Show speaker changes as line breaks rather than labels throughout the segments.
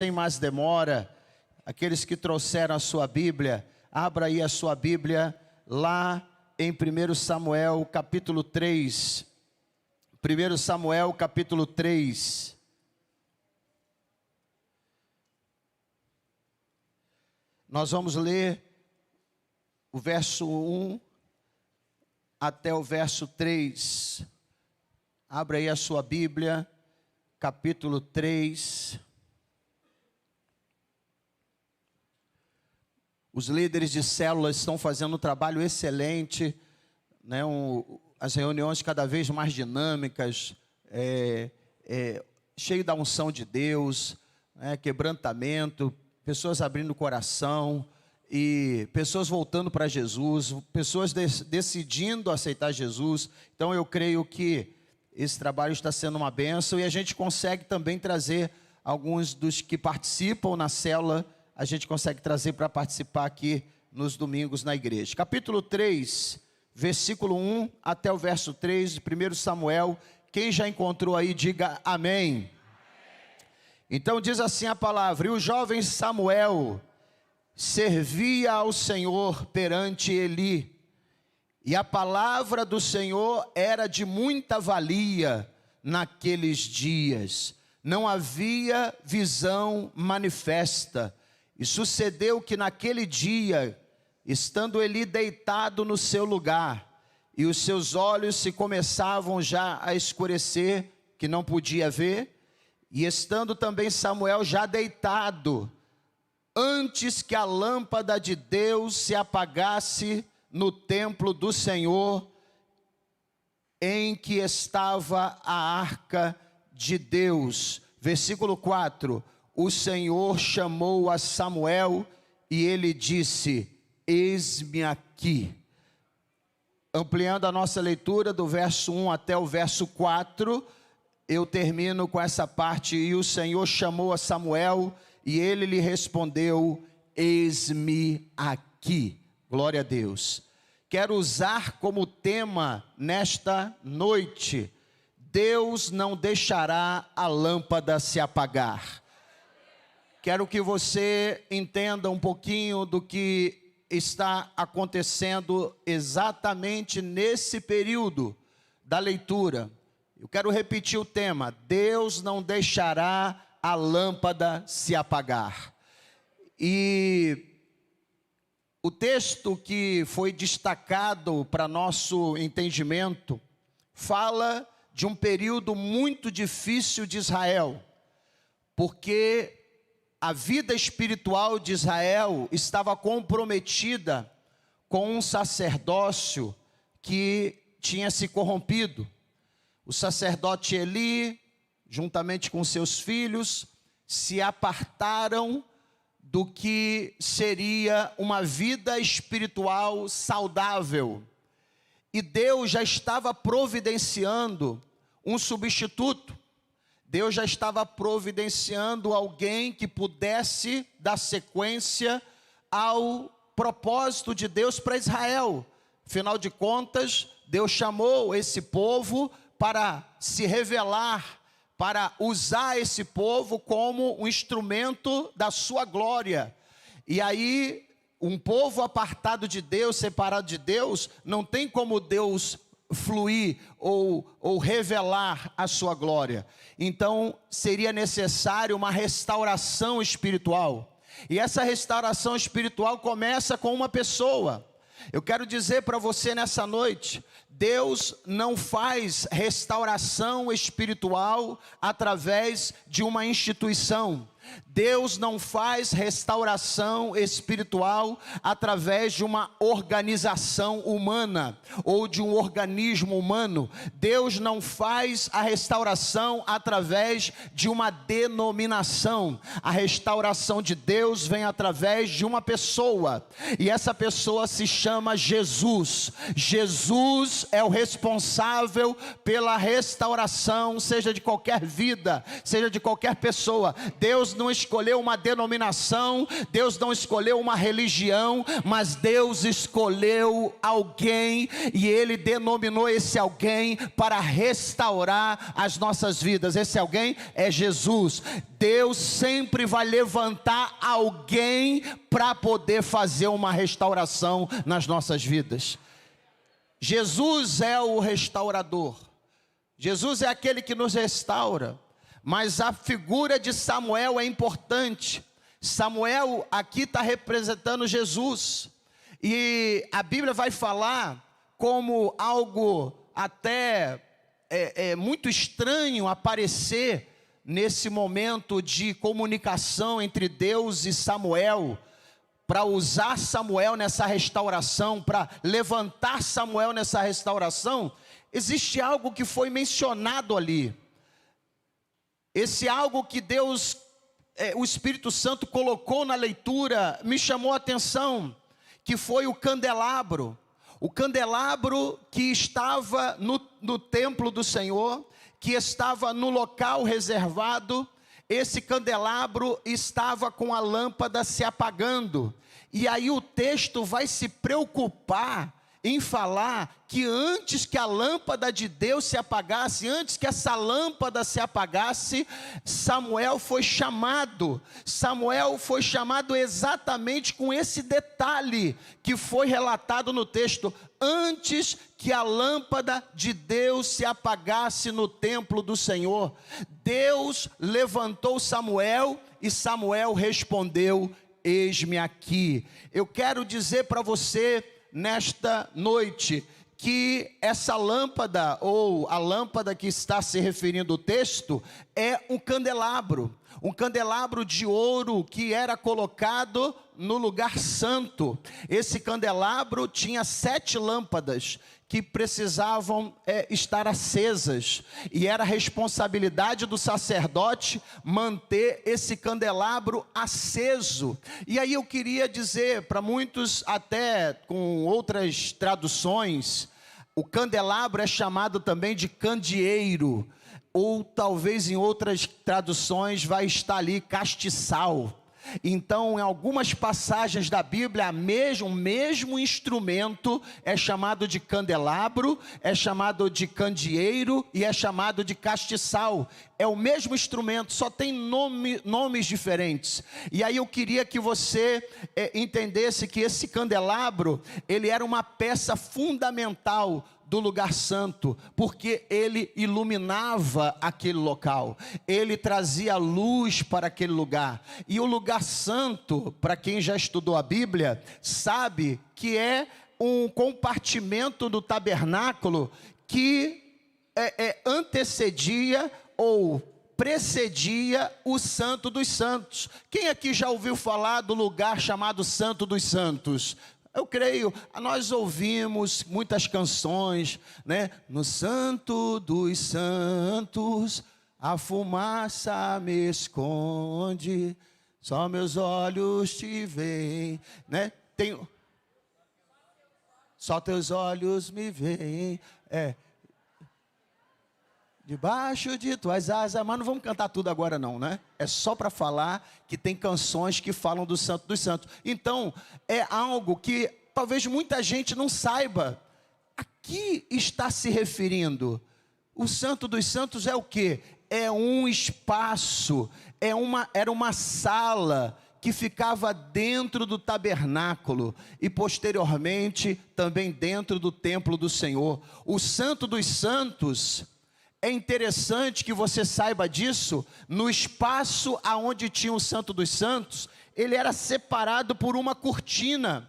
Sem mais demora, aqueles que trouxeram a sua Bíblia, abra aí a sua Bíblia lá em 1 Samuel capítulo 3. 1 Samuel capítulo 3. Nós vamos ler o verso 1 até o verso 3. Abra aí a sua Bíblia, capítulo 3. Os líderes de células estão fazendo um trabalho excelente, né? As reuniões cada vez mais dinâmicas, cheio da unção de Deus, né? Quebrantamento, pessoas abrindo o coração e pessoas voltando para Jesus, pessoas decidindo aceitar Jesus. Então eu creio que esse trabalho está sendo uma bênção e a gente consegue também trazer alguns dos que participam na célula, a gente consegue trazer para participar aqui nos domingos na igreja. Capítulo 3, versículo 1 até o verso 3 de 1 Samuel. Quem já encontrou aí, diga amém. Então diz assim a palavra: e o jovem Samuel servia ao Senhor perante Eli, e a palavra do Senhor era de muita valia naqueles dias. Não havia visão manifesta. E sucedeu que naquele dia, estando Eli deitado no seu lugar, e os seus olhos se começavam já a escurecer, que não podia ver, e estando também Samuel já deitado, antes que a lâmpada de Deus se apagasse no templo do Senhor, em que estava a arca de Deus. Versículo 4. O Senhor chamou a Samuel e ele disse: eis-me aqui. Ampliando a nossa leitura do verso 1 até o verso 4, eu termino com essa parte: e o Senhor chamou a Samuel e ele lhe respondeu: eis-me aqui. Glória a Deus. Quero usar como tema nesta noite: Deus não deixará a lâmpada se apagar. Quero que você entenda um pouquinho do que está acontecendo exatamente nesse período da leitura. Eu quero repetir o tema: Deus não deixará a lâmpada se apagar. E o texto que foi destacado para nosso entendimento fala de um período muito difícil de Israel, porque a vida espiritual de Israel estava comprometida com um sacerdócio que tinha se corrompido. O sacerdote Eli, juntamente com seus filhos, se apartaram do que seria uma vida espiritual saudável. E Deus já estava providenciando um substituto. Deus já estava providenciando alguém que pudesse dar sequência ao propósito de Deus para Israel. Afinal de contas, Deus chamou esse povo para se revelar, para usar esse povo como um instrumento da sua glória. E aí, um povo apartado de Deus, separado de Deus, não tem como Deus fluir ou revelar a sua glória. Então seria necessário uma restauração espiritual, e essa restauração espiritual começa com uma pessoa. Eu quero dizer para você nessa noite: Deus não faz restauração espiritual através de uma instituição. Deus não faz restauração espiritual através de uma organização humana ou de um organismo humano. Deus não faz a restauração através de uma denominação. A restauração de Deus vem através de uma pessoa, e essa pessoa se chama Jesus. Jesus é o responsável pela restauração, seja de qualquer vida, seja de qualquer pessoa. Deus não escolheu uma denominação, Deus não escolheu uma religião, mas Deus escolheu alguém, e Ele denominou esse alguém para restaurar as nossas vidas. Esse alguém é Jesus. Deus sempre vai levantar alguém para poder fazer uma restauração nas nossas vidas. Jesus é o restaurador. Jesus é aquele que nos restaura. Mas a figura de Samuel é importante. Samuel aqui está representando Jesus. E a Bíblia vai falar como algo até muito estranho aparecer nesse momento de comunicação entre Deus e Samuel, para usar Samuel nessa restauração, para levantar Samuel nessa restauração. Existe algo que foi mencionado ali. Esse algo que Deus, o Espírito Santo colocou na leitura, me chamou a atenção, que foi o candelabro. O candelabro que estava no templo do Senhor, que estava no local reservado. Esse candelabro estava com a lâmpada se apagando. E aí o texto vai se preocupar em falar que antes que a lâmpada de Deus se apagasse, antes que essa lâmpada se apagasse, Samuel foi chamado. Samuel foi chamado exatamente com esse detalhe que foi relatado no texto. Antes que a lâmpada de Deus se apagasse no templo do Senhor, Deus levantou Samuel e Samuel respondeu: eis-me aqui. Eu quero dizer para você nesta noite que essa lâmpada, ou a lâmpada que está se referindo o texto, é um candelabro de ouro que era colocado no lugar santo. Esse candelabro tinha 7 lâmpadas que precisavam estar acesas, e era responsabilidade do sacerdote manter esse candelabro aceso. E aí eu queria dizer para muitos, até com outras traduções, o candelabro é chamado também de candeeiro, ou talvez em outras traduções vai estar ali castiçal. Então, em algumas passagens da Bíblia, o mesmo instrumento é chamado de candelabro, é chamado de candeeiro e é chamado de castiçal. É o mesmo instrumento, só tem nomes diferentes. E aí eu queria que você entendesse que esse candelabro, ele era uma peça fundamental do lugar santo, porque ele iluminava aquele local, ele trazia luz para aquele lugar. E o lugar santo, para quem já estudou a Bíblia, sabe que é um compartimento do tabernáculo que antecedia ou precedia o Santo dos Santos. Quem aqui já ouviu falar do lugar chamado Santo dos Santos? Eu creio, nós ouvimos muitas canções, né? No Santo dos Santos, a fumaça me esconde, só meus olhos te veem, né? Só teus olhos me veem, debaixo de tuas asas. Mas não vamos cantar tudo agora não, né? É só para falar que tem canções que falam do Santo dos Santos. Então, é algo que talvez muita gente não saiba. A que está se referindo? O Santo dos Santos é o quê? É um espaço, era uma sala que ficava dentro do tabernáculo e posteriormente também dentro do templo do Senhor. O Santo dos Santos, é interessante que você saiba disso, no espaço aonde tinha o Santo dos Santos, ele era separado por uma cortina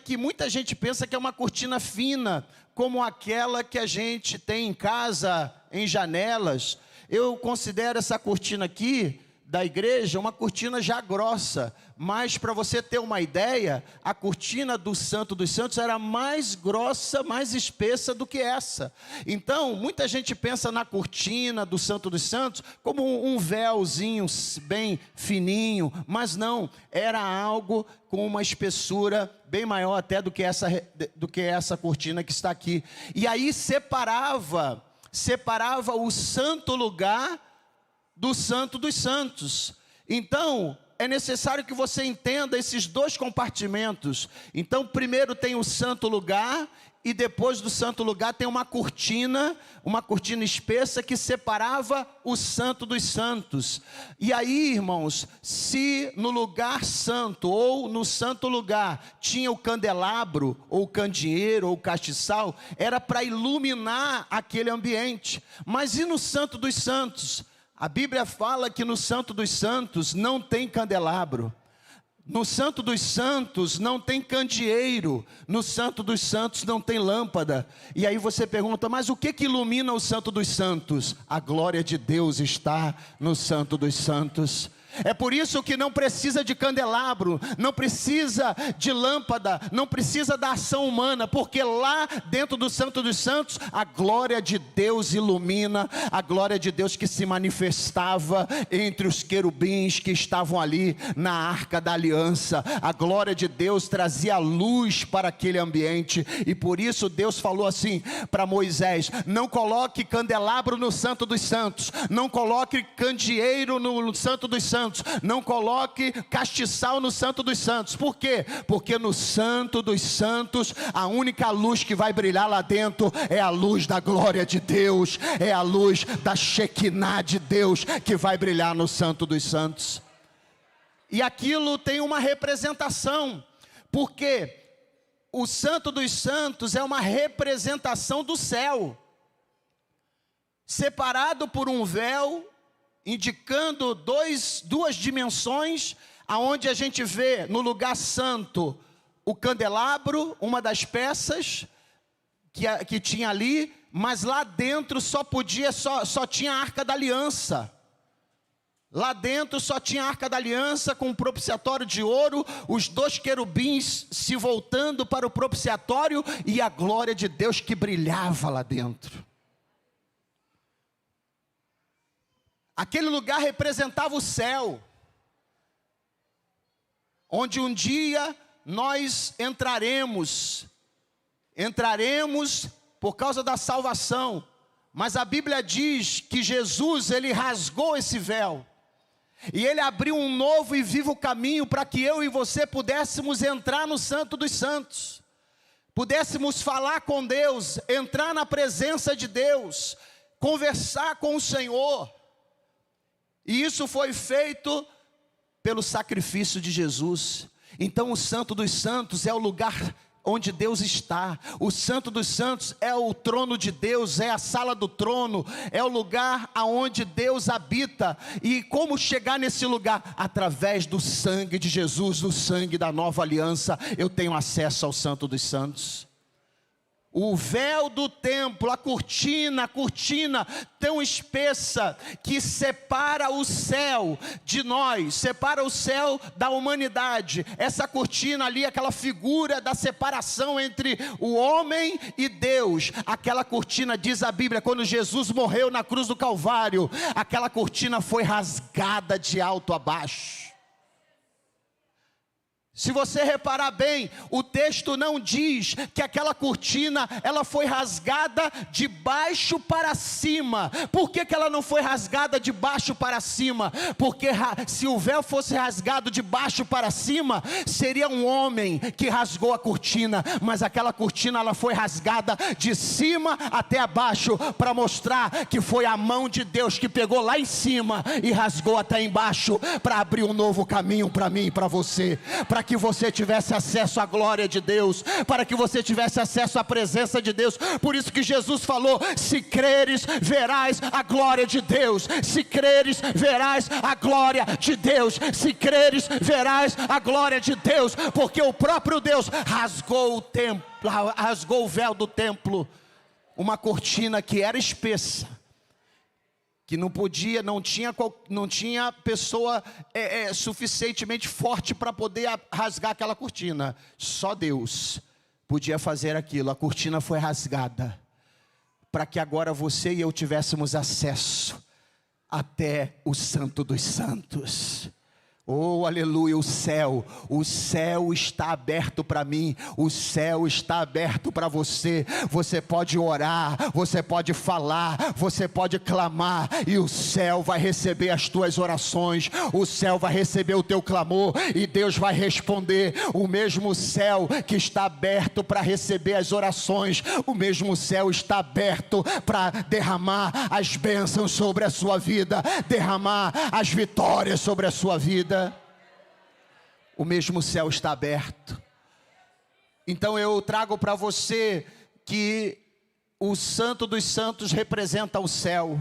que muita gente pensa que é uma cortina fina, como aquela que a gente tem em casa, em janelas. Eu considero essa cortina aqui da igreja uma cortina já grossa, mas para você ter uma ideia, a cortina do Santo dos Santos era mais grossa, mais espessa do que essa. Então, muita gente pensa na cortina do Santo dos Santos como um véuzinho bem fininho, mas não, era algo com uma espessura bem maior até do que essa cortina que está aqui. E aí separava o santo lugar do Santo dos Santos. Então, é necessário que você entenda esses dois compartimentos. Então, primeiro tem o santo lugar, e depois do santo lugar tem uma cortina espessa que separava o santo dos santos. E aí, irmãos, se no lugar santo ou no santo lugar tinha o candelabro, ou o candeeiro, ou o castiçal, era para iluminar aquele ambiente. Mas e no santo dos santos? A Bíblia fala que no Santo dos Santos não tem candelabro. No Santo dos Santos não tem candeeiro. No Santo dos Santos não tem lâmpada. E aí você pergunta, mas o que ilumina o Santo dos Santos? A glória de Deus está no Santo dos Santos. É por isso que não precisa de candelabro, não precisa de lâmpada, não precisa da ação humana, porque lá dentro do Santo dos Santos, a glória de Deus ilumina, a glória de Deus que se manifestava entre os querubins que estavam ali na Arca da Aliança. A glória de Deus trazia luz para aquele ambiente, e por isso Deus falou assim para Moisés: não coloque candelabro no Santo dos Santos, não coloque candeeiro no Santo dos Santos, não coloque castiçal no Santo dos Santos. Por quê? Porque no Santo dos Santos, a única luz que vai brilhar lá dentro é a luz da glória de Deus, é a luz da Shekinah de Deus que vai brilhar no Santo dos Santos. E aquilo tem uma representação, porque o Santo dos Santos é uma representação do céu, separado por um véu, indicando duas dimensões, aonde a gente vê no lugar santo o candelabro, uma das peças que tinha ali, mas lá dentro só tinha a Arca da Aliança. Lá dentro só tinha a Arca da Aliança com o propiciatório de ouro, os dois querubins se voltando para o propiciatório e a glória de Deus que brilhava lá dentro. Aquele lugar representava o céu, onde um dia nós entraremos por causa da salvação. Mas a Bíblia diz que Jesus, ele rasgou esse véu, e ele abriu um novo e vivo caminho para que eu e você pudéssemos entrar no Santo dos Santos, pudéssemos falar com Deus, entrar na presença de Deus, conversar com o Senhor. E isso foi feito pelo sacrifício de Jesus. Então o Santo dos Santos é o lugar onde Deus está. O Santo dos Santos é o trono de Deus, é a sala do trono, é o lugar aonde Deus habita. E como chegar nesse lugar? Através do sangue de Jesus, do sangue da nova aliança, eu tenho acesso ao Santo dos Santos. O véu do templo, a cortina tão espessa que separa o céu de nós, separa o céu da humanidade. Essa cortina ali, aquela figura da separação entre o homem e Deus. Aquela cortina, diz a Bíblia, quando Jesus morreu na cruz do Calvário, aquela cortina foi rasgada de alto a baixo. Se você reparar bem, o texto não diz que aquela cortina, ela foi rasgada de baixo para cima. Por que ela não foi rasgada de baixo para cima? Porque se o véu fosse rasgado de baixo para cima, seria um homem que rasgou a cortina. Mas aquela cortina, ela foi rasgada de cima até abaixo, para mostrar que foi a mão de Deus que pegou lá em cima e rasgou até embaixo, para abrir um novo caminho para mim e para você, para que você tivesse acesso à glória de Deus, para que você tivesse acesso à presença de Deus. Por isso que Jesus falou: se creres, verás a glória de Deus. Se creres, verás a glória de Deus. Se creres, verás a glória de Deus, porque o próprio Deus rasgou o templo, rasgou o véu do templo, uma cortina que era espessa, que não tinha pessoa suficientemente forte para poder rasgar aquela cortina. Só Deus podia fazer aquilo. A cortina foi rasgada para que agora você e eu tivéssemos acesso até o Santo dos Santos. Oh, aleluia, o céu está aberto para mim, o céu está aberto para você. Você pode orar, você pode falar, você pode clamar, e o céu vai receber as tuas orações, o céu vai receber o teu clamor, e Deus vai responder. O mesmo céu que está aberto para receber as orações, o mesmo céu está aberto para derramar as bênçãos sobre a sua vida, derramar as vitórias sobre a sua vida. O mesmo céu está aberto. Então eu trago para você que o Santo dos Santos representa o céu,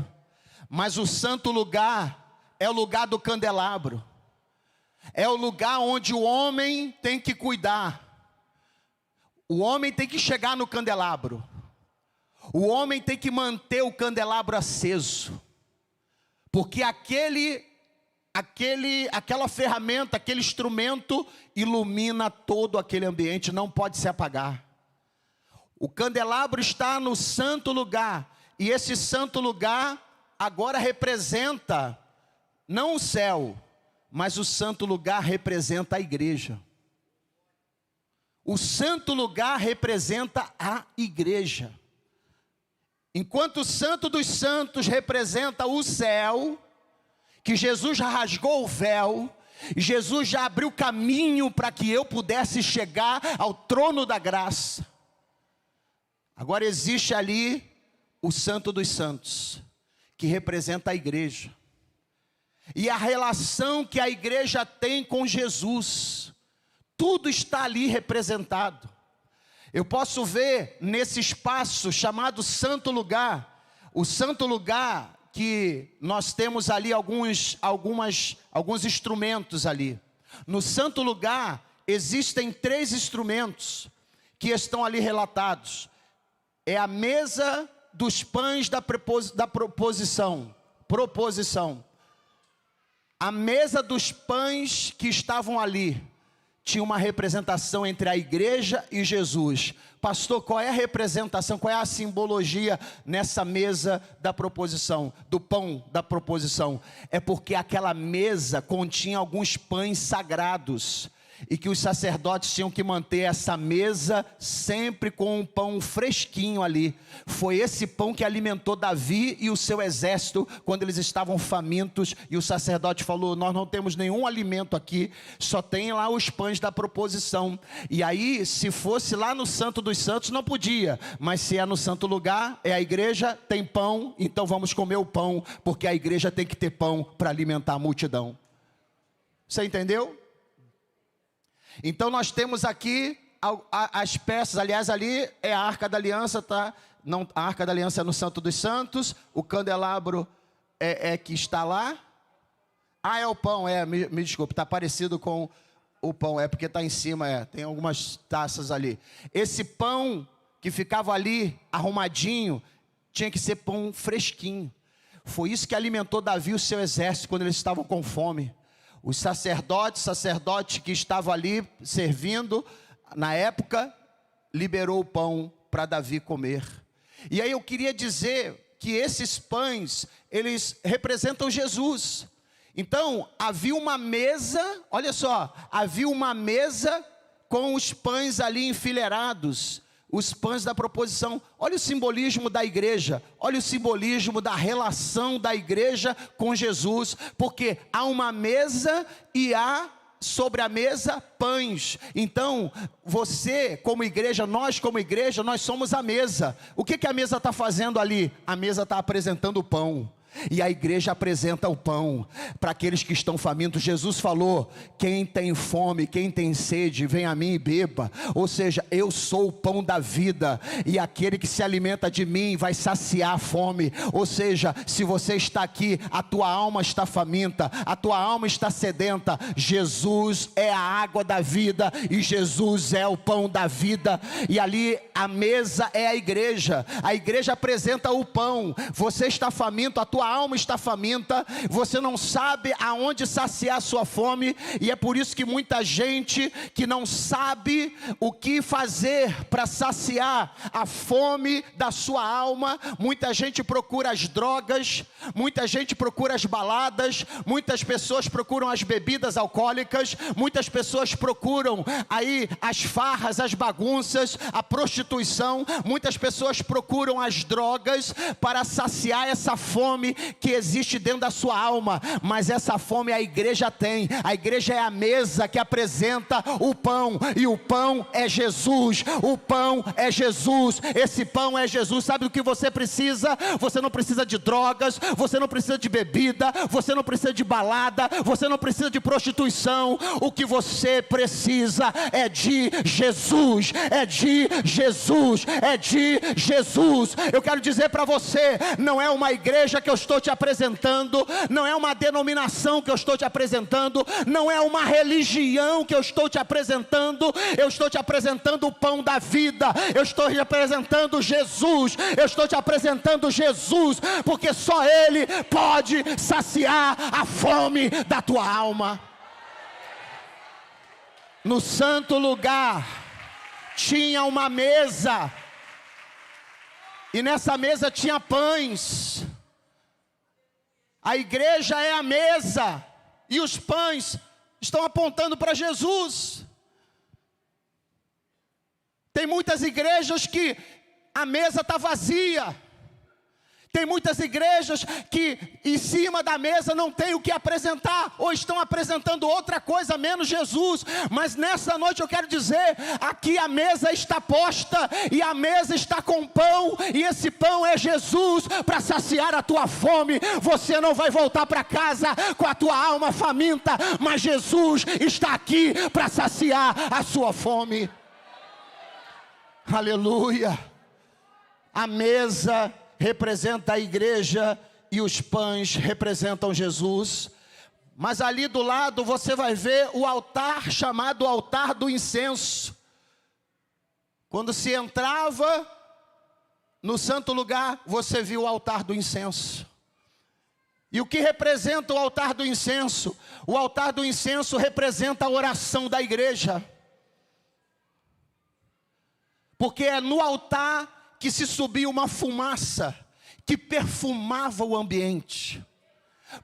mas o santo lugar é o lugar do candelabro, é o lugar onde o homem tem que cuidar. O homem tem que chegar no candelabro, o homem tem que manter o candelabro aceso, porque aquela ferramenta, aquele instrumento ilumina todo aquele ambiente, não pode se apagar. O candelabro está no santo lugar, e esse santo lugar agora representa não o céu, mas o santo lugar representa a igreja. O santo lugar representa a igreja. Enquanto o Santo dos Santos representa o céu, que Jesus já rasgou o véu, Jesus já abriu caminho para que eu pudesse chegar ao trono da graça. Agora existe ali o Santo dos Santos, que representa a igreja, e a relação que a igreja tem com Jesus, tudo está ali representado. Eu posso ver nesse espaço chamado Santo Lugar, o Santo Lugar, que nós temos ali alguns instrumentos ali. No santo lugar existem 3 instrumentos que estão ali relatados. É a mesa dos pães da proposição. A mesa dos pães que estavam ali tinha uma representação entre a igreja e Jesus. Pastor, qual é a representação, qual é a simbologia nessa mesa da proposição, do pão da proposição? É porque aquela mesa continha alguns pães sagrados, e que os sacerdotes tinham que manter essa mesa sempre com um pão fresquinho ali. Foi esse pão que alimentou Davi e o seu exército quando eles estavam famintos, e o sacerdote falou: nós não temos nenhum alimento aqui, só tem lá os pães da proposição. E aí, se fosse lá no Santo dos Santos, não podia, mas se é no santo lugar, é a igreja, tem pão, então vamos comer o pão, porque a igreja tem que ter pão para alimentar a multidão. Você entendeu? Então nós temos aqui as peças. Aliás, ali é a Arca da Aliança, tá? Não, a Arca da Aliança é no Santo dos Santos. O candelabro é que está lá. Ah, é o pão, me desculpe, está parecido com o pão, porque está em cima, tem algumas taças ali. Esse pão que ficava ali arrumadinho, tinha que ser pão fresquinho. Foi isso que alimentou Davi e o seu exército quando eles estavam com fome. Os sacerdote que estava ali servindo, na época, liberou o pão para Davi comer. E aí eu queria dizer que esses pães, eles representam Jesus. Então, havia uma mesa, olha só, havia uma mesa com os pães ali enfileirados, os pães da proposição. Olha o simbolismo da igreja, olha o simbolismo da relação da igreja com Jesus, porque há uma mesa e há sobre a mesa pães. Então você como igreja, nós como igreja, nós somos a mesa. O que a mesa está fazendo ali? A mesa está apresentando o pão. E a igreja apresenta o pão para aqueles que estão famintos. Jesus falou: quem tem fome, quem tem sede, vem a mim e beba. Ou seja, eu sou o pão da vida, e aquele que se alimenta de mim vai saciar a fome. Ou seja, se você está aqui, a tua alma está faminta, a tua alma está sedenta, Jesus é a água da vida, e Jesus é o pão da vida. E ali a mesa é a igreja apresenta o pão. Você está faminto, a tua tua alma está faminta, você não sabe aonde saciar a sua fome, e é por isso que muita gente que não sabe o que fazer para saciar a fome da sua alma, muita gente procura as drogas, muita gente procura as baladas, muitas pessoas procuram as bebidas alcoólicas, muitas pessoas procuram aí as farras, as bagunças, a prostituição, muitas pessoas procuram as drogas para saciar essa fome que existe dentro da sua alma, mas essa fome a igreja tem. A igreja é a mesa que apresenta o pão, e o pão é Jesus, o pão é Jesus, esse pão é Jesus. Sabe o que você precisa? Você não precisa de drogas, você não precisa de bebida, você não precisa de balada, você não precisa de prostituição. O que você precisa é de Jesus, é de Jesus, é de Jesus. Eu quero dizer para você, não é uma igreja que eu estou te apresentando, não é uma denominação que eu estou te apresentando, não é uma religião que eu estou te apresentando, eu estou te apresentando o pão da vida, eu estou te apresentando Jesus, eu estou te apresentando Jesus, porque só Ele pode saciar a fome da tua alma. No santo lugar tinha uma mesa, e nessa mesa tinha pães. A igreja é a mesa, e os pães estão apontando para Jesus. Tem muitas igrejas que a mesa está vazia. Tem muitas igrejas que em cima da mesa não tem o que apresentar, ou estão apresentando outra coisa menos Jesus. Mas nessa noite eu quero dizer, aqui a mesa está posta, e a mesa está com pão, e esse pão é Jesus para saciar a tua fome. Você não vai voltar para casa com a tua alma faminta, mas Jesus está aqui para saciar a sua fome. Aleluia. A mesa representa a igreja e os pães representam Jesus. Mas ali do lado você vai ver o altar chamado altar do incenso. Quando se entrava no santo lugar, você viu o altar do incenso. E o que representa o altar do incenso? O altar do incenso representa a oração da igreja. Porque é no altar que se subia uma fumaça que perfumava o ambiente.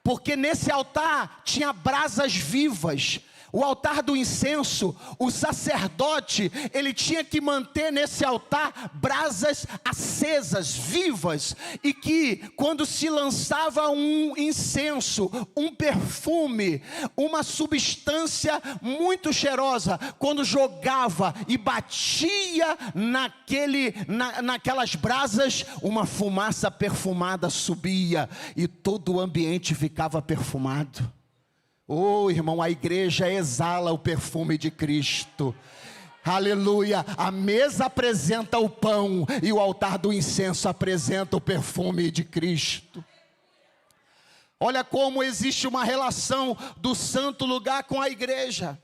Porque nesse altar tinha brasas vivas. O altar do incenso, o sacerdote, ele tinha que manter nesse altar brasas acesas, vivas, e que quando se lançava um incenso, um perfume, uma substância muito cheirosa, quando jogava e batia naquelas brasas, uma fumaça perfumada subia, e todo o ambiente ficava perfumado. Oh, irmão, a igreja exala o perfume de Cristo. Aleluia. A mesa apresenta o pão e o altar do incenso apresenta o perfume de Cristo. Olha como existe uma relação do santo lugar com a igreja.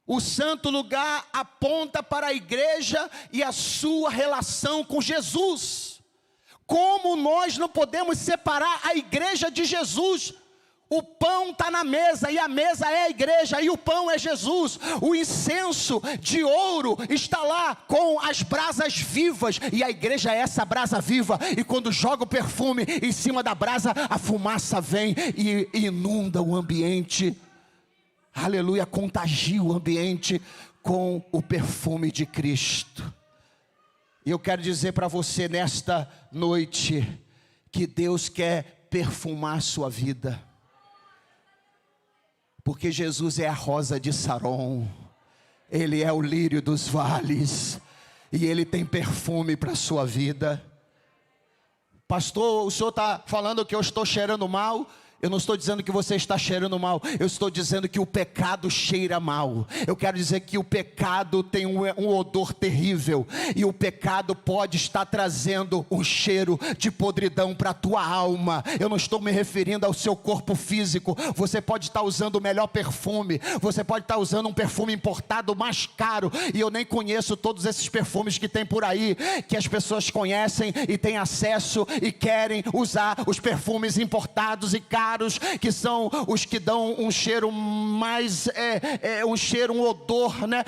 O santo lugar aponta para a igreja e a sua relação com Jesus. Como nós não podemos separar a igreja de Jesus? O pão está na mesa, e a mesa é a igreja, e o pão é Jesus. O incenso de ouro está lá com as brasas vivas, e a igreja é essa brasa viva. E quando joga o perfume em cima da brasa, a fumaça vem e inunda o ambiente. Aleluia, contagia o ambiente com o perfume de Cristo. E eu quero dizer para você nesta noite, que Deus quer perfumar a sua vida. Porque Jesus é a rosa de Saron, Ele é o lírio dos vales, e Ele tem perfume para a sua vida. Pastor, o senhor está falando que eu estou cheirando mal? Eu não estou dizendo que você está cheirando mal, eu estou dizendo que o pecado cheira mal. Eu quero dizer que o pecado tem um odor terrível, e o pecado pode estar trazendo um cheiro de podridão para a tua alma. Eu não estou me referindo ao seu corpo físico. Você pode estar usando o melhor perfume, você pode estar usando um perfume importado mais caro, e eu nem conheço todos esses perfumes que tem por aí, que as pessoas conhecem e têm acesso e querem usar os perfumes importados e caros, que são os que dão um cheiro mais, um odor, né?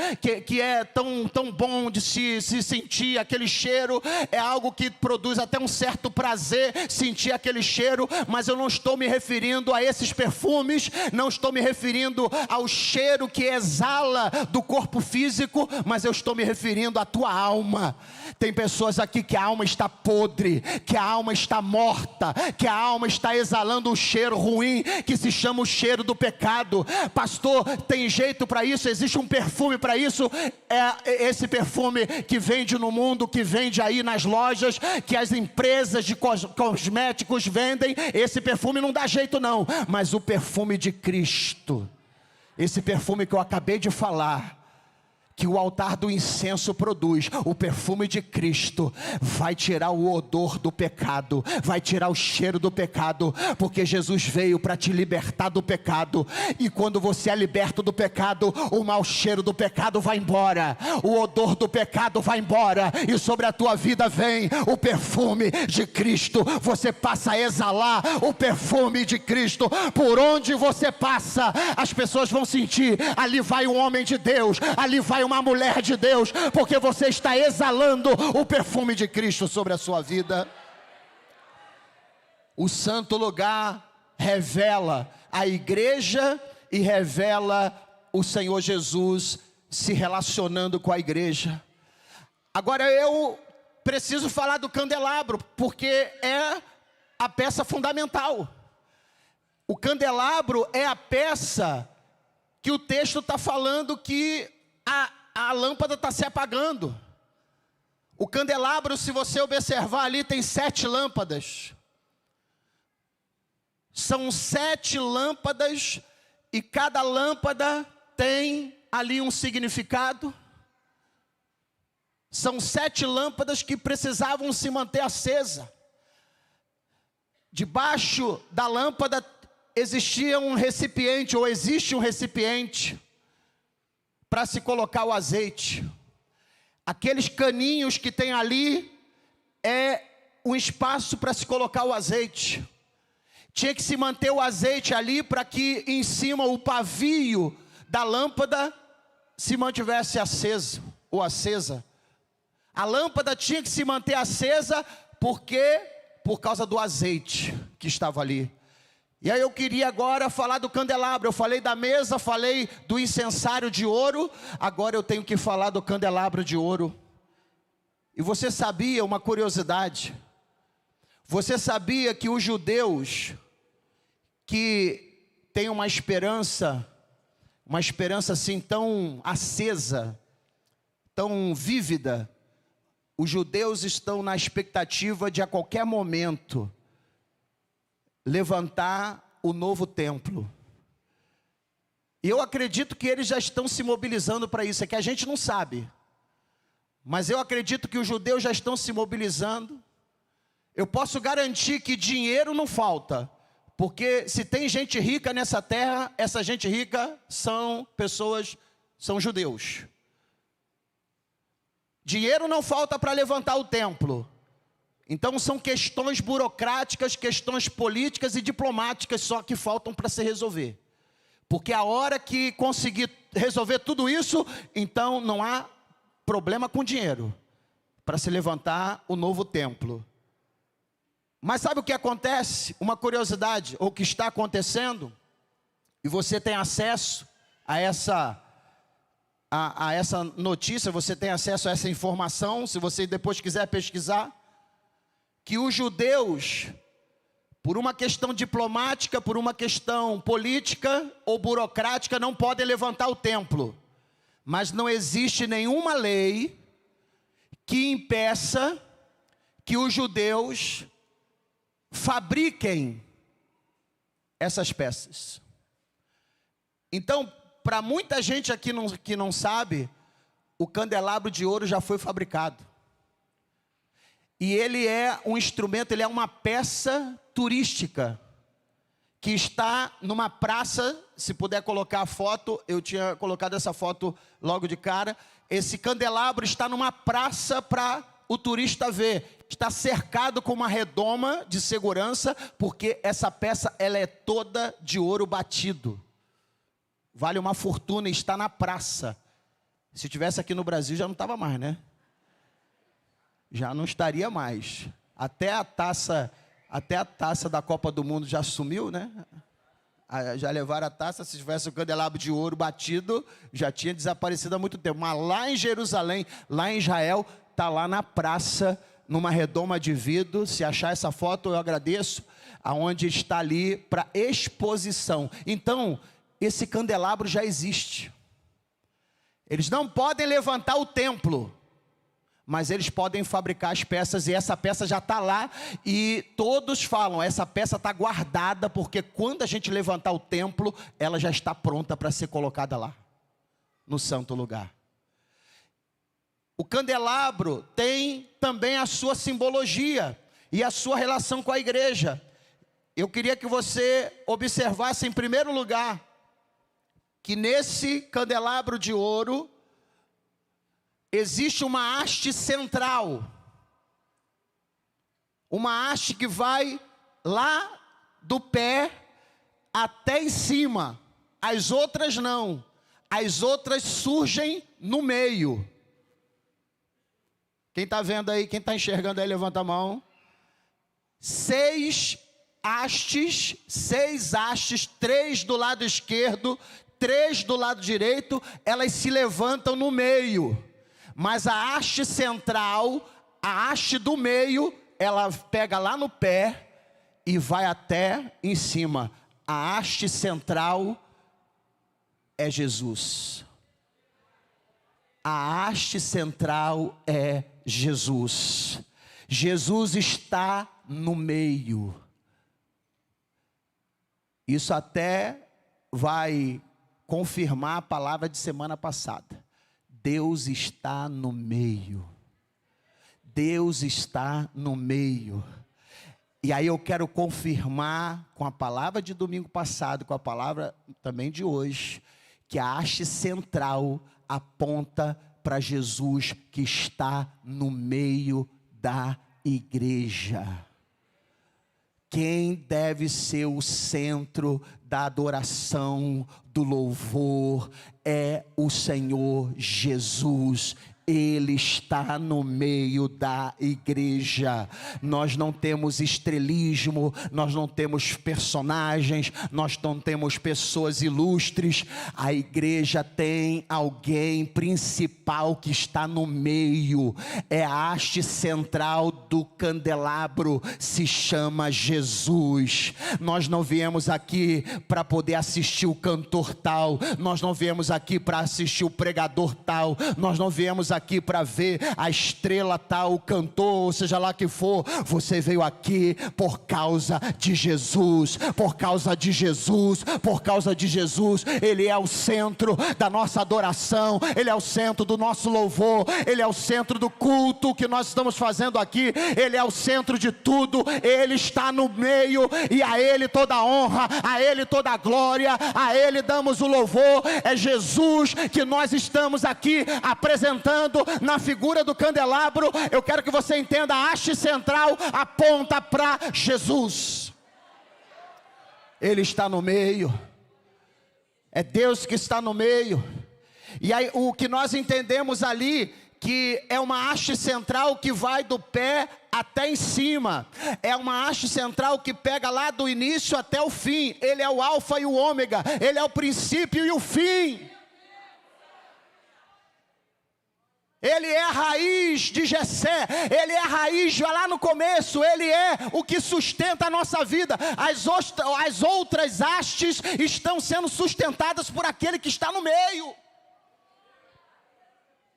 que é tão bom de se sentir aquele cheiro. É algo que produz até um certo prazer sentir aquele cheiro, mas eu não estou me referindo a esses perfumes, não estou me referindo ao cheiro que exala do corpo físico, mas eu estou me referindo à tua alma. Tem pessoas aqui que a alma está podre, que a alma está morta, que a alma está exalando um cheiro ruim, que se chama o cheiro do pecado. Pastor, tem jeito para isso? Existe um perfume para isso? É esse perfume que vende no mundo, que vende aí nas lojas, que as empresas de cosméticos vendem. Esse perfume não dá jeito não, mas o perfume de Cristo, esse perfume que eu acabei de falar, que o altar do incenso produz, o perfume de Cristo, vai tirar o odor do pecado, vai tirar o cheiro do pecado, porque Jesus veio para te libertar do pecado, e quando você é liberto do pecado, o mau cheiro do pecado vai embora, o odor do pecado vai embora, e sobre a tua vida vem o perfume de Cristo. Você passa a exalar o perfume de Cristo. Por onde você passa, as pessoas vão sentir: ali vai um homem de Deus, ali vai uma mulher de Deus, porque você está exalando o perfume de Cristo sobre a sua vida. O santo lugar revela a igreja e revela o Senhor Jesus se relacionando com a igreja. Agora eu preciso falar do candelabro, porque é a peça fundamental. O candelabro é a peça que o texto está falando que a lâmpada está se apagando. O candelabro, se você observar ali, tem 7 lâmpadas. São 7 lâmpadas, e cada lâmpada tem ali um significado. São 7 lâmpadas que precisavam se manter acesa. Debaixo da lâmpada existia um recipiente, ou existe um recipiente, para se colocar o azeite. Aqueles caninhos que tem ali é um espaço para se colocar o azeite. Tinha que se manter o azeite ali para que em cima o pavio da lâmpada se mantivesse aceso ou acesa. A lâmpada tinha que se manter acesa porque por causa do azeite que estava ali. E aí eu queria agora falar do candelabro. Eu falei da mesa, falei do incensário de ouro, agora eu tenho que falar do candelabro de ouro. E você sabia uma curiosidade? Você sabia que os judeus que têm uma esperança assim tão acesa, tão vívida, os judeus estão na expectativa de a qualquer momento levantar o novo templo. E eu acredito que eles já estão se mobilizando para isso. É que a gente não sabe, mas eu acredito que os judeus já estão se mobilizando. Eu posso garantir que dinheiro não falta, porque se tem gente rica nessa terra, essa gente rica são judeus. Dinheiro não falta para levantar o templo. Então são questões burocráticas, questões políticas e diplomáticas só que faltam para se resolver. Porque a hora que conseguir resolver tudo isso, então não há problema com dinheiro para se levantar o novo templo. Mas sabe o que acontece? Uma curiosidade, ou o que está acontecendo, e você tem acesso a essa notícia, você tem acesso a essa informação, se você depois quiser pesquisar, que os judeus, por uma questão diplomática, por uma questão política ou burocrática, não podem levantar o templo. Mas não existe nenhuma lei que impeça que os judeus fabriquem essas peças. Então, para muita gente aqui que não sabe, o candelabro de ouro já foi fabricado. E ele é um instrumento, ele é uma peça turística, que está numa praça. Se puder colocar a foto, eu tinha colocado essa foto logo de cara. Esse candelabro está numa praça para o turista ver. Está cercado com uma redoma de segurança, porque essa peça ela é toda de ouro batido. Vale uma fortuna e está na praça. Se tivesse aqui no Brasil já não estava mais, né? Já não estaria mais. Até a taça da Copa do Mundo já sumiu, né? Já levaram a taça. Se tivesse o candelabro de ouro batido, já tinha desaparecido há muito tempo. Mas lá em Jerusalém, lá em Israel, está lá na praça, numa redoma de vidro. Se achar essa foto, eu agradeço. Aonde está ali para exposição. Então, esse candelabro já existe. Eles não podem levantar o templo, mas eles podem fabricar as peças, e essa peça já está lá, e todos falam, essa peça está guardada, porque quando a gente levantar o templo, ela já está pronta para ser colocada lá, no santo lugar. O candelabro tem também a sua simbologia, e a sua relação com a igreja. Eu queria que você observasse em primeiro lugar, que nesse candelabro de ouro, existe uma haste central. Uma haste que vai lá do pé até em cima. As outras não. As outras surgem no meio. Quem está vendo aí, quem está enxergando aí, levanta a mão. 6 hastes, 3 do lado esquerdo, 3 do lado direito, elas se levantam no meio. Mas a haste central, a haste do meio, ela pega lá no pé e vai até em cima. A haste central é Jesus. A haste central é Jesus. Jesus está no meio. Isso até vai confirmar a palavra de semana passada. Deus está no meio. Deus está no meio. E aí eu quero confirmar com a palavra de domingo passado, com a palavra também de hoje, que a haste central aponta para Jesus que está no meio da igreja. Quem deve ser o centro da adoração, do louvor, é o Senhor Jesus. Ele está no meio da igreja. Nós não temos estrelismo, nós não temos personagens, nós não temos pessoas ilustres. A igreja tem alguém principal que está no meio. É a haste central do candelabro, se chama Jesus. Nós não viemos aqui para poder assistir o cantor tal, nós não viemos aqui para assistir o pregador tal, nós não viemos aqui para ver a estrela tal, o cantor, ou seja lá que for. Você veio aqui por causa de Jesus, por causa de Jesus, por causa de Jesus. Ele é o centro da nossa adoração, Ele é o centro do nosso louvor, Ele é o centro do culto que nós estamos fazendo aqui, Ele é o centro de tudo, Ele está no meio, e a Ele toda a honra, a Ele toda a glória, a Ele damos o louvor. É Jesus que nós estamos aqui apresentando na figura do candelabro. Eu quero que você entenda, a haste central aponta para Jesus. Ele está no meio. É Deus que está no meio. E aí o que nós entendemos ali, que é uma haste central que vai do pé até em cima. É uma haste central que pega lá do início até o fim. Ele é o alfa e o ômega. Ele é o princípio e o fim. Ele é a raiz de Jessé, Ele é a raiz lá no começo, Ele é o que sustenta a nossa vida. As outras hastes estão sendo sustentadas por aquele que está no meio.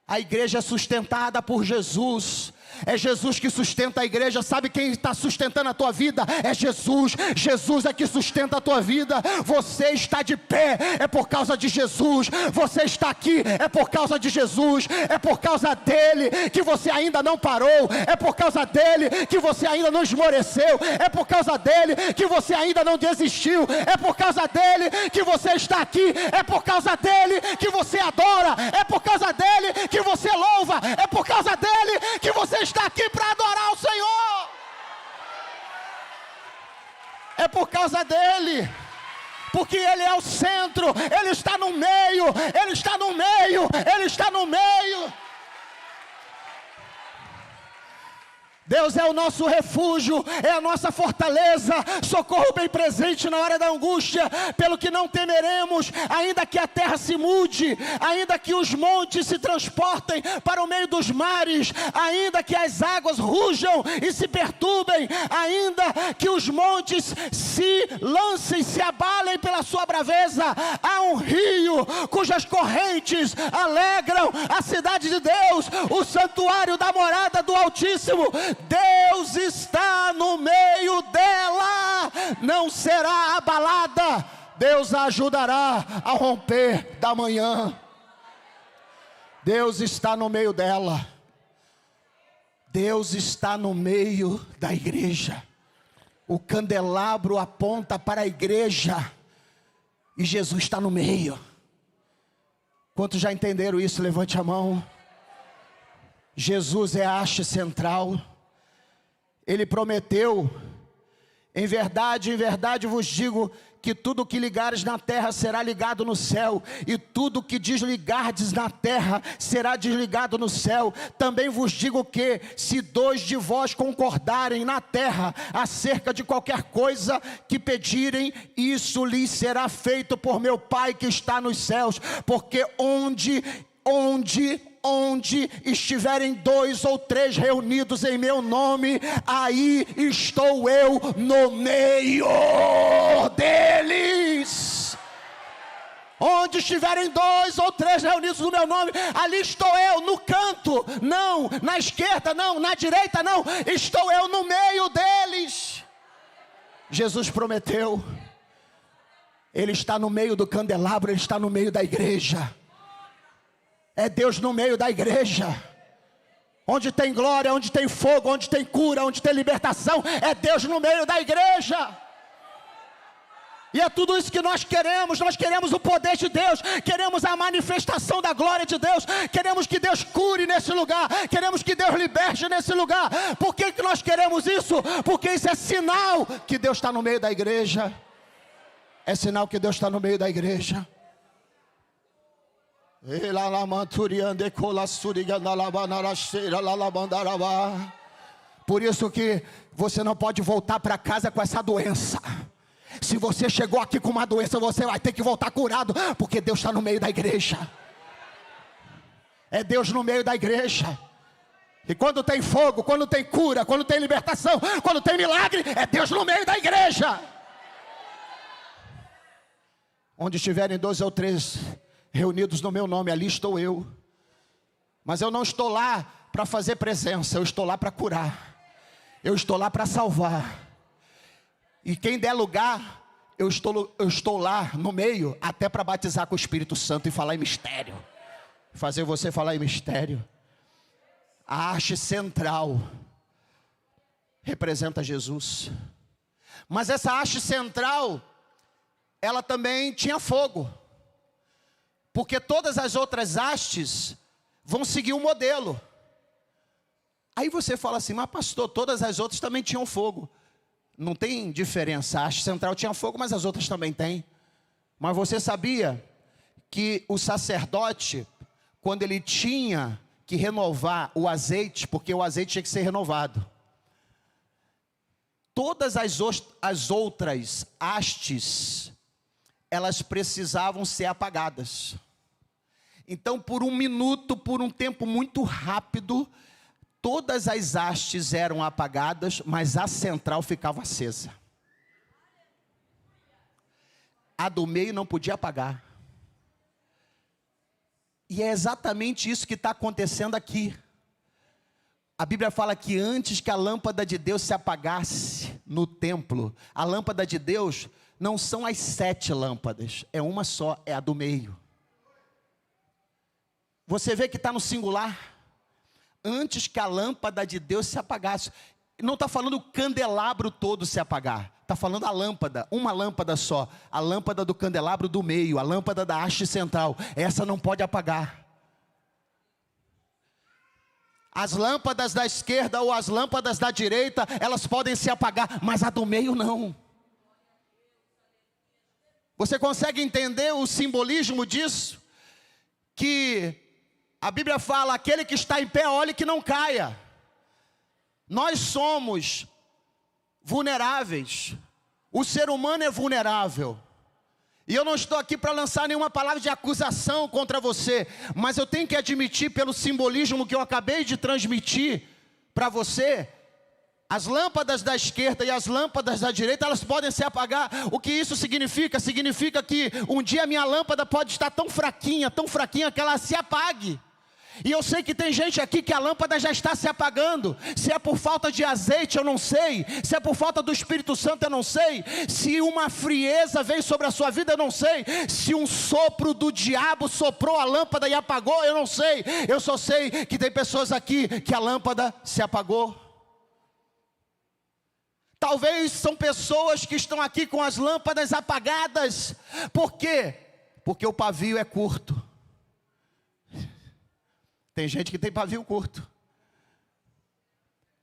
A igreja é sustentada por Jesus. É Jesus que sustenta a igreja. Sabe quem está sustentando a tua vida? É Jesus. Jesus é que sustenta a tua vida. Você está de pé, é por causa de Jesus. Você está aqui, é por causa de Jesus. É por causa dele que você ainda não parou. É por causa dele que você ainda não esmoreceu. É por causa dele que você ainda não desistiu. É por causa dele que você está aqui. É por causa dele que você adora. É por causa dele que você louva. É por causa dele que você está aqui para adorar o Senhor. É por causa dele, porque ele é o centro, ele está no meio, ele está no meio, ele está no meio. Deus é o nosso refúgio, é a nossa fortaleza, socorro bem presente na hora da angústia, pelo que não temeremos, ainda que a terra se mude, ainda que os montes se transportem para o meio dos mares, ainda que as águas rujam e se perturbem, ainda que os montes se lancem, se abalem pela sua braveza, há um rio cujas correntes alegram a cidade de Deus, o santuário da morada do Altíssimo. Deus está no meio dela, não será abalada. Deus a ajudará ao romper da manhã. Deus está no meio dela. Deus está no meio da igreja. O candelabro aponta para a igreja e Jesus está no meio. Quantos já entenderam isso? Levante a mão. Jesus é a haste central. Ele prometeu: em verdade vos digo, que tudo que ligares na terra será ligado no céu, e tudo que desligardes na terra será desligado no céu. Também vos digo que, se dois de vós concordarem na terra acerca de qualquer coisa que pedirem, isso lhes será feito por meu Pai que está nos céus. Porque onde estiverem 2 ou 3 reunidos em meu nome, aí estou eu no meio deles. Onde estiverem 2 ou 3 reunidos no meu nome, ali estou eu, no canto, não, na esquerda não, na direita não, estou eu no meio deles. Jesus prometeu, ele está no meio do candelabro, ele está no meio da igreja. É Deus no meio da igreja. Onde tem glória, onde tem fogo, onde tem cura, onde tem libertação, é Deus no meio da igreja. E é tudo isso que nós queremos o poder de Deus, queremos a manifestação da glória de Deus, queremos que Deus cure nesse lugar, queremos que Deus liberte nesse lugar. Por que nós queremos isso? Porque isso é sinal que Deus está no meio da igreja. É sinal que Deus está no meio da igreja. Por isso que você não pode voltar para casa com essa doença. Se você chegou aqui com uma doença, você vai ter que voltar curado, porque Deus está no meio da igreja. É Deus no meio da igreja. E quando tem fogo, quando tem cura, quando tem libertação, quando tem milagre, é Deus no meio da igreja. Onde estiverem 2 ou 3 reunidos no meu nome, ali estou eu. Mas eu não estou lá para fazer presença, eu estou lá para curar. Eu estou lá para salvar. E quem der lugar, eu estou lá no meio, até para batizar com o Espírito Santo e falar em mistério. Fazer você falar em mistério. A haste central representa Jesus. Mas essa haste central, ela também tinha fogo. Porque todas as outras hastes vão seguir um modelo. Aí você fala assim, mas pastor, todas as outras também tinham fogo. Não tem diferença, a haste central tinha fogo, mas as outras também têm. Mas você sabia que o sacerdote, quando ele tinha que renovar o azeite, porque o azeite tinha que ser renovado, todas as outras hastes, elas precisavam ser apagadas. Então, por um minuto, por um tempo muito rápido, todas as hastes eram apagadas, mas a central ficava acesa. A do meio não podia apagar. E é exatamente isso que está acontecendo aqui. A Bíblia fala que antes que a lâmpada de Deus se apagasse no templo, a lâmpada de Deus não são as 7 lâmpadas, é uma só, é a do meio. Você vê que está no singular. Antes que a lâmpada de Deus se apagasse. Não está falando o candelabro todo se apagar. Está falando a lâmpada, uma lâmpada só. A lâmpada do candelabro do meio, a lâmpada da haste central. Essa não pode apagar. As lâmpadas da esquerda ou as lâmpadas da direita, elas podem se apagar, mas a do meio não. Você consegue entender o simbolismo disso? Que a Bíblia fala, aquele que está em pé, olhe que não caia. Nós somos vulneráveis. O ser humano é vulnerável. E eu não estou aqui para lançar nenhuma palavra de acusação contra você, mas eu tenho que admitir pelo simbolismo que eu acabei de transmitir para você, as lâmpadas da esquerda e as lâmpadas da direita, elas podem se apagar. O que isso significa? Significa que um dia a minha lâmpada pode estar tão fraquinha que ela se apague. E eu sei que tem gente aqui que a lâmpada já está se apagando. Se é por falta de azeite, eu não sei. Se é por falta do Espírito Santo, eu não sei. Se uma frieza veio sobre a sua vida, eu não sei. Se um sopro do diabo soprou a lâmpada e apagou, eu não sei. Eu só sei que tem pessoas aqui que a lâmpada se apagou. Talvez são pessoas que estão aqui com as lâmpadas apagadas. Por quê? Porque o pavio é curto. Tem gente que tem pavio curto.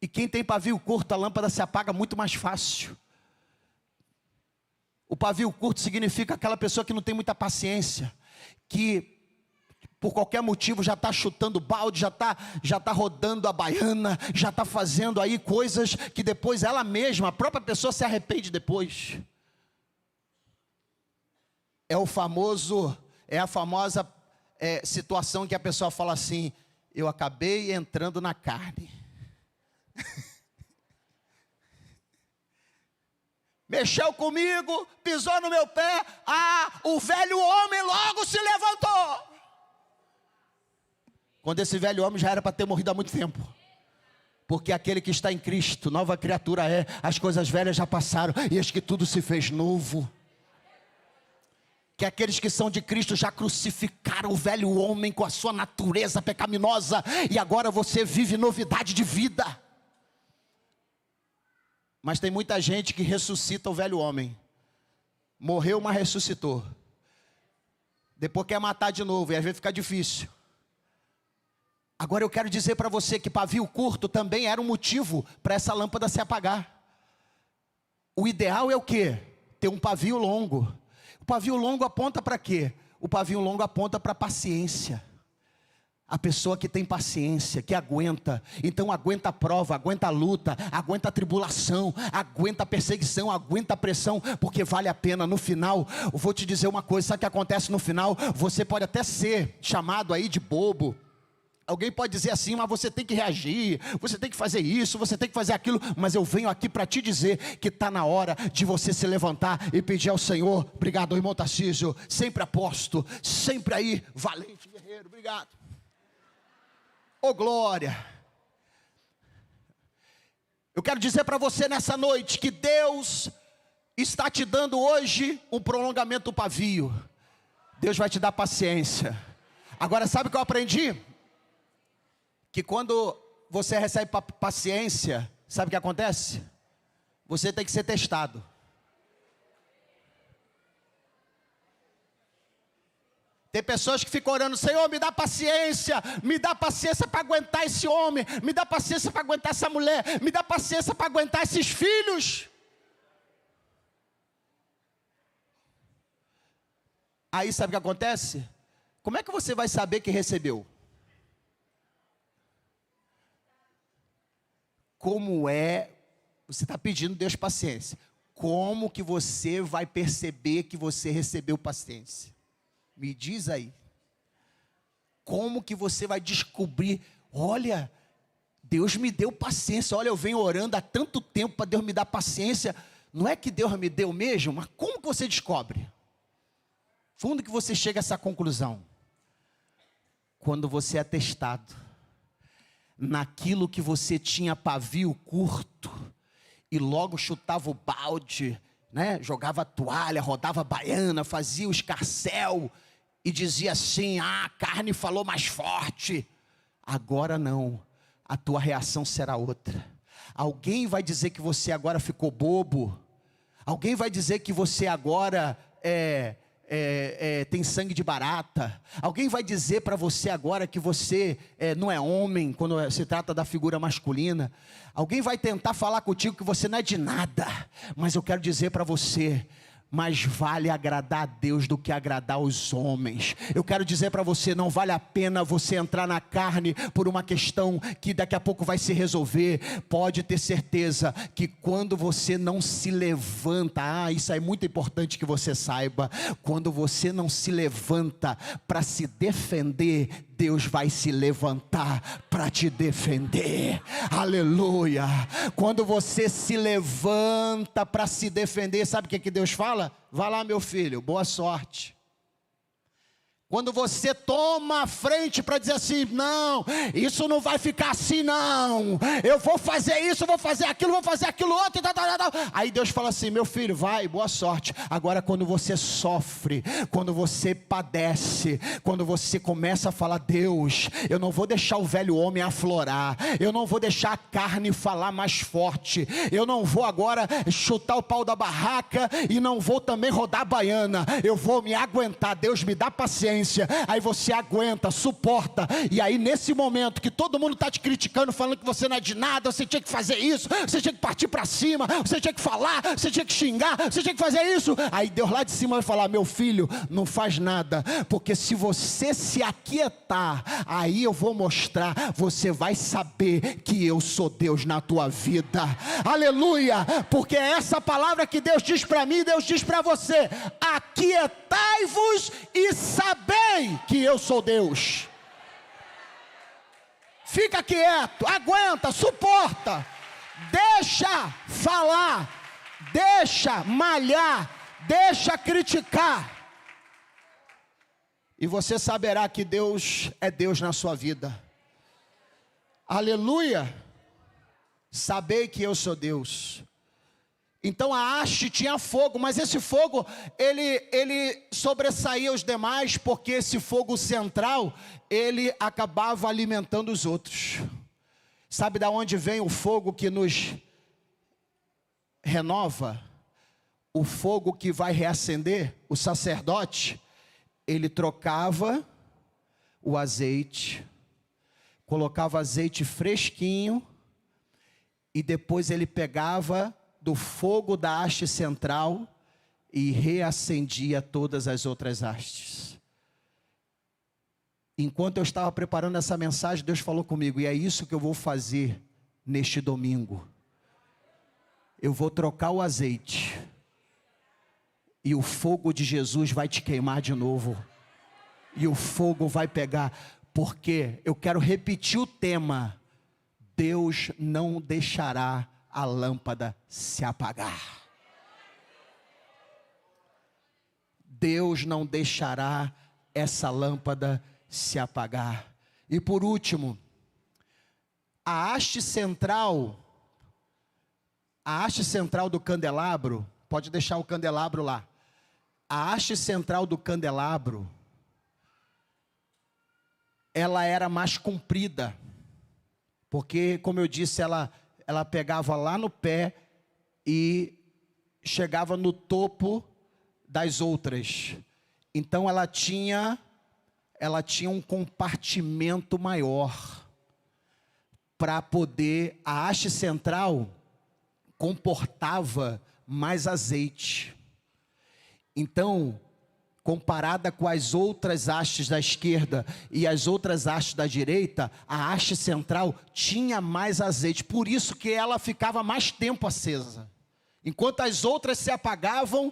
E quem tem pavio curto, a lâmpada se apaga muito mais fácil. O pavio curto significa aquela pessoa que não tem muita paciência, que por qualquer motivo já está chutando balde, já tá rodando a baiana, já está fazendo aí coisas que depois ela mesma, a própria pessoa se arrepende depois. É a famosa situação que a pessoa fala assim, eu acabei entrando na carne. Mexeu comigo, pisou no meu pé, o velho homem logo se levantou. Quando esse velho homem já era para ter morrido há muito tempo. Porque aquele que está em Cristo, nova criatura é, as coisas velhas já passaram, e eis que tudo se fez novo. Que aqueles que são de Cristo já crucificaram o velho homem com a sua natureza pecaminosa, e agora você vive novidade de vida. Mas tem muita gente que ressuscita o velho homem. Morreu, mas ressuscitou. Depois quer matar de novo, e às vezes fica difícil. Agora eu quero dizer para você que pavio curto também era um motivo para essa lâmpada se apagar. O ideal é o quê? Ter um pavio longo. O pavio longo aponta para quê? O pavio longo aponta para paciência. A pessoa que tem paciência, que aguenta. Então aguenta a prova, aguenta a luta, aguenta a tribulação, aguenta a perseguição, aguenta a pressão, porque vale a pena. No final, eu vou te dizer uma coisa, sabe o que acontece no final? Você pode até ser chamado aí de bobo. Alguém pode dizer assim, mas você tem que reagir, você tem que fazer isso, você tem que fazer aquilo. Mas eu venho aqui para te dizer que está na hora de você se levantar e pedir ao Senhor. Obrigado, irmão Tarcísio, sempre aposto, sempre aí, valente guerreiro, obrigado. Ô glória. Eu quero dizer para você nessa noite que Deus está te dando hoje um prolongamento do pavio. Deus vai te dar paciência. Agora sabe o que eu aprendi? Que quando você recebe paciência, sabe o que acontece? Você tem que ser testado. Tem pessoas que ficam orando, Senhor, me dá paciência para aguentar esse homem, me dá paciência para aguentar essa mulher, me dá paciência para aguentar esses filhos. Aí sabe o que acontece? Como é que você vai saber que recebeu? Como você está pedindo Deus paciência, como que você vai perceber que você recebeu paciência? Me diz aí, como que você vai descobrir, olha, Deus me deu paciência, olha, eu venho orando há tanto tempo para Deus me dar paciência, não é que Deus me deu mesmo, mas como que você descobre? Fundo que você chega a essa conclusão? quando você é testado, naquilo que você tinha pavio curto, e logo chutava o balde, né? Jogava a toalha, rodava a baiana, fazia o escarcéu, e dizia assim: a carne falou mais forte. Agora não, a tua reação será outra. Alguém vai dizer que você agora ficou bobo, alguém vai dizer que você agora tem sangue de barata, alguém vai dizer para você agora que você não é homem, quando se trata da figura masculina, alguém vai tentar falar contigo que você não é de nada, mas eu quero dizer para você: mais vale agradar a Deus do que agradar os homens. Eu quero dizer para você, não vale a pena você entrar na carne por uma questão que daqui a pouco vai se resolver. Pode ter certeza que quando você não se levanta, isso é muito importante que você saiba, quando você não se levanta para se defender, Deus vai se levantar para te defender. Aleluia. Quando você se levanta para se defender, sabe o que Deus fala? Vá lá, meu filho, boa sorte. Quando você toma a frente para dizer assim: não, isso não vai ficar assim não, eu vou fazer isso, vou fazer aquilo outro, aí Deus fala assim: meu filho, vai, boa sorte. Agora quando você sofre, quando você padece, quando você começa a falar: Deus, eu não vou deixar o velho homem aflorar, eu não vou deixar a carne falar mais forte, eu não vou agora chutar o pau da barraca e não vou também rodar a baiana, eu vou me aguentar. Deus, me dá paciência. Aí você aguenta, suporta, e aí nesse momento que todo mundo está te criticando, falando que você não é de nada, você tinha que fazer isso, você tinha que partir para cima, você tinha que falar, você tinha que xingar, você tinha que fazer isso, aí Deus lá de cima vai falar: meu filho, não faz nada, porque se você se aquietar, aí eu vou mostrar, você vai saber que eu sou Deus na tua vida. Aleluia, porque é essa palavra que Deus diz para mim, Deus diz para você: aquietai-vos e sabei que eu sou Deus. Fica quieto, aguenta, suporta, deixa falar, deixa malhar, deixa criticar, e você saberá que Deus é Deus na sua vida. Aleluia. Sabei que eu sou Deus. Então a haste tinha fogo, mas esse fogo, ele sobressaía os demais, porque esse fogo central, ele acabava alimentando os outros. Sabe de onde vem o fogo que nos renova? O fogo que vai reacender? O sacerdote, ele trocava o azeite, colocava azeite fresquinho, e depois ele pegava do fogo da haste central e reacendia todas as outras hastes. Enquanto eu estava preparando essa mensagem, Deus falou comigo: e é isso que eu vou fazer neste domingo. Eu vou trocar o azeite, e o fogo de Jesus vai te queimar de novo, e o fogo vai pegar, porque eu quero repetir o tema: Deus não deixará a lâmpada se apagar. Deus não deixará essa lâmpada se apagar. E por último, a haste central do candelabro, pode deixar o candelabro lá. A haste central do candelabro, ela era mais comprida, porque, como eu disse, ela pegava lá no pé e chegava no topo das outras. Então ela tinha um compartimento maior para poder, a haste central comportava mais azeite. Então, comparada com as outras hastes da esquerda e as outras hastes da direita, a haste central tinha mais azeite, por isso que ela ficava mais tempo acesa. Enquanto as outras se apagavam,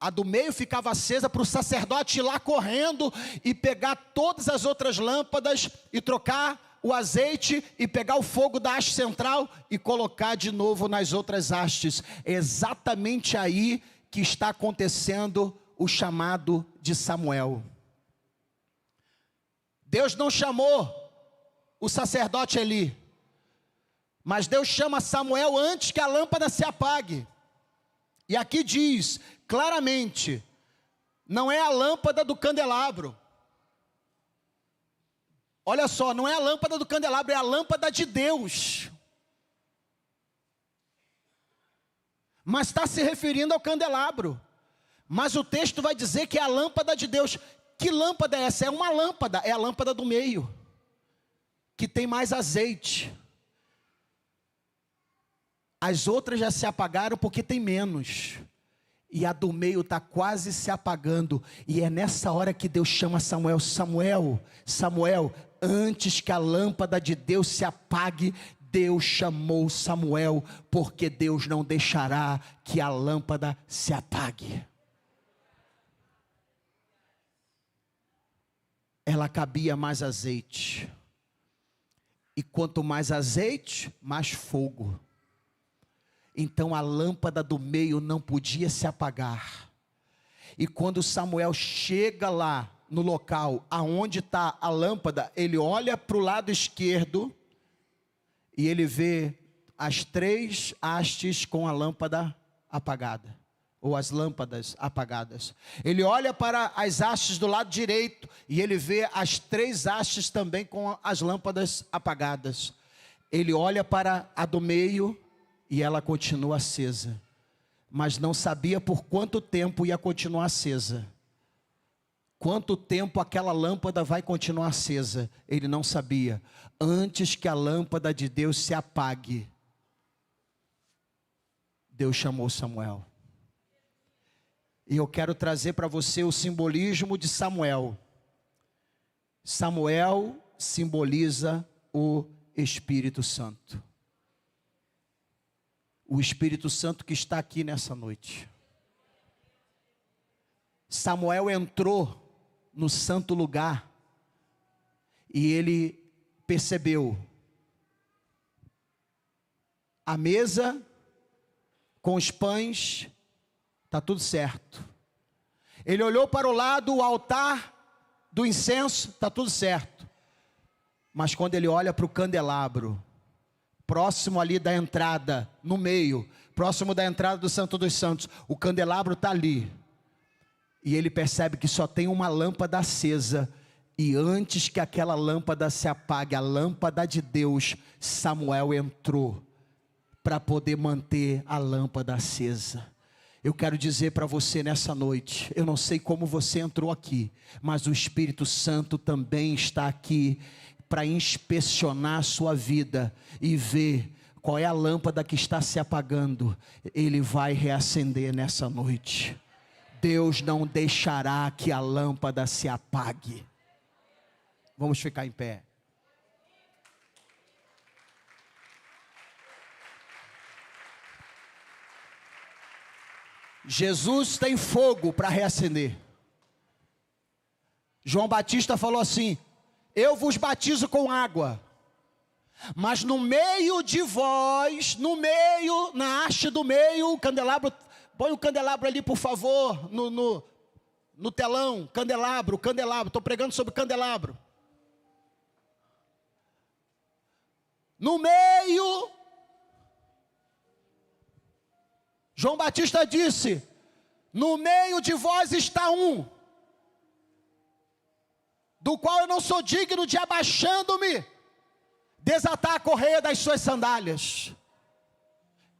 a do meio ficava acesa para o sacerdote ir lá correndo e pegar todas as outras lâmpadas e trocar o azeite e pegar o fogo da haste central e colocar de novo nas outras hastes. É exatamente aí que está acontecendo o chamado de Samuel. Deus não chamou o sacerdote Eli, mas Deus chama Samuel antes que a lâmpada se apague. E aqui diz claramente, não é a lâmpada do candelabro. Olha só, não é a lâmpada do candelabro, é a lâmpada de Deus. Mas está se referindo ao candelabro. Mas o texto vai dizer que é a lâmpada de Deus. Que lâmpada é essa? É uma lâmpada, é a lâmpada do meio, que tem mais azeite. As outras já se apagaram porque tem menos. E a do meio está quase se apagando. E é nessa hora que Deus chama Samuel. Samuel, Samuel, antes que a lâmpada de Deus se apague, Deus chamou Samuel, porque Deus não deixará que a lâmpada se apague. Ela cabia mais azeite. E quanto mais azeite, mais fogo. Então a lâmpada do meio não podia se apagar. E quando Samuel chega lá no local aonde está a lâmpada, ele olha para o lado esquerdo e ele vê as 3 hastes com a lâmpada apagada, ou as lâmpadas apagadas. Ele olha para as hastes do lado direito e ele vê as 3 hastes também com as lâmpadas apagadas. Ele olha para a do meio e ela continua acesa, mas não sabia por quanto tempo ia continuar acesa. Quanto tempo aquela lâmpada vai continuar acesa? Ele não sabia. Antes que a lâmpada de Deus se apague, Deus chamou Samuel. E eu quero trazer para você o simbolismo de Samuel. Samuel simboliza o Espírito Santo. O Espírito Santo que está aqui nessa noite. Samuel entrou no santo lugar e ele percebeu a mesa com os pães, está tudo certo. Ele olhou para o lado, o altar do incenso, está tudo certo. Mas quando ele olha para o candelabro, próximo ali da entrada, no meio, próximo da entrada do Santo dos Santos, o candelabro está ali. E ele percebe que só tem uma lâmpada acesa. E antes que aquela lâmpada se apague, a lâmpada de Deus, Samuel entrou para poder manter a lâmpada acesa. Eu quero dizer para você nessa noite, eu não sei como você entrou aqui, mas o Espírito Santo também está aqui para inspecionar a sua vida e ver qual é a lâmpada que está se apagando. Ele vai reacender nessa noite. Deus não deixará que a lâmpada se apague. Vamos ficar em pé. Jesus tem fogo para reacender. João Batista falou assim: eu vos batizo com água, mas no meio de vós, na haste do meio, o candelabro, põe o candelabro ali por favor, no telão, candelabro, estou pregando sobre candelabro. No meio, João Batista disse: no meio de vós está um, do qual eu não sou digno de, abaixando-me, desatar a correia das suas sandálias.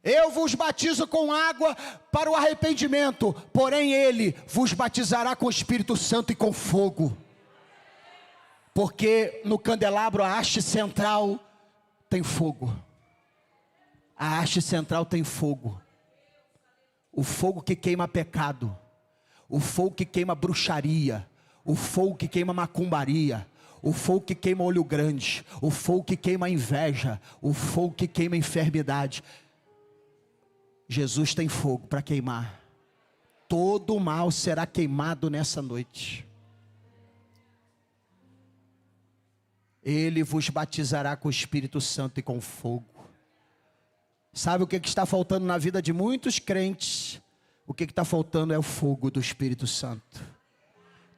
Eu vos batizo com água para o arrependimento, porém ele vos batizará com o Espírito Santo e com fogo. Porque no candelabro, a haste central tem fogo. A haste central tem fogo. O fogo que queima pecado, o fogo que queima bruxaria, o fogo que queima macumbaria, o fogo que queima olho grande, o fogo que queima inveja, o fogo que queima enfermidade. Jesus tem fogo para queimar. Todo o mal será queimado nessa noite. Ele vos batizará com o Espírito Santo e com fogo. Sabe o que está faltando na vida de muitos crentes? O que está faltando é o fogo do Espírito Santo.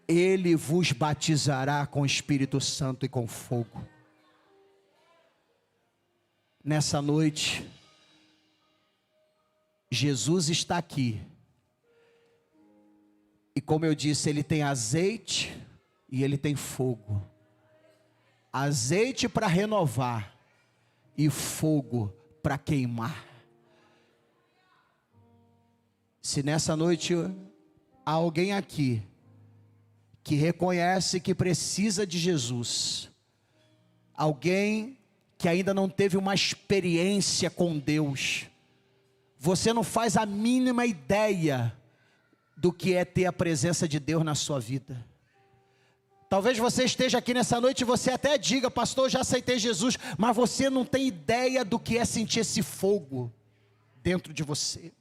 Ele vos batizará com o Espírito Santo e com fogo. Nessa noite, Jesus está aqui. E como eu disse, Ele tem azeite e Ele tem fogo. Azeite para renovar e fogo para queimar. Se nessa noite há alguém aqui que reconhece que precisa de Jesus, alguém que ainda não teve uma experiência com Deus, você não faz a mínima ideia do que é ter a presença de Deus na sua vida. Talvez você esteja aqui nessa noite e você até diga: pastor, eu já aceitei Jesus, mas você não tem ideia do que é sentir esse fogo dentro de você.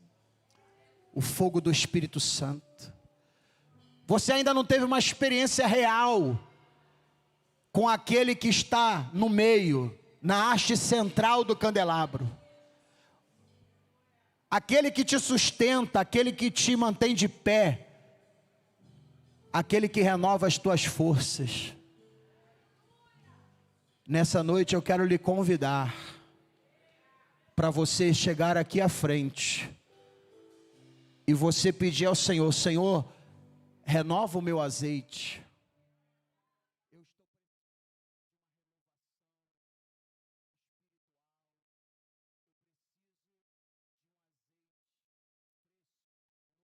O fogo do Espírito Santo. Você ainda não teve uma experiência real com aquele que está no meio, na haste central do candelabro. Aquele que te sustenta, aquele que te mantém de pé, aquele que renova as tuas forças. Nessa noite eu quero lhe convidar para você chegar aqui à frente e você pedir ao Senhor: Senhor, renova o meu azeite.